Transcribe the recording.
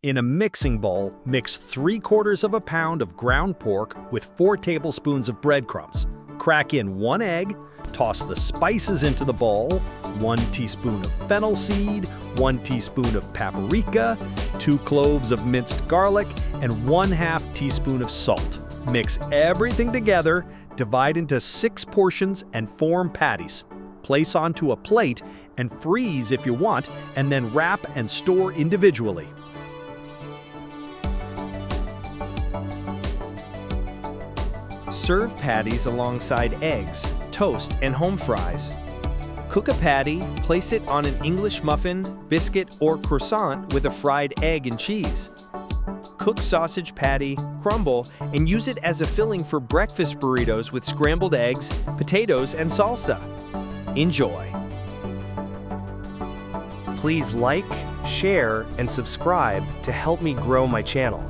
In a mixing bowl, mix 3/4 of a pound of ground pork with 4 tablespoons of breadcrumbs. Crack in 1 egg, toss the spices into the bowl, 1 teaspoon of fennel seed, 1 teaspoon of paprika, 2 cloves of minced garlic, and 1/2 teaspoon of salt. Mix everything together, divide into 6 portions, and form patties. Place onto a plate and freeze if you want, and then wrap and store individually. Serve patties alongside eggs, toast, and home fries. Cook a patty, place it on an English muffin, biscuit, or croissant with a fried egg and cheese. Cook sausage patty, crumble, and use it as a filling for breakfast burritos with scrambled eggs, potatoes, and salsa. Enjoy! Please like, share, and subscribe to help me grow my channel.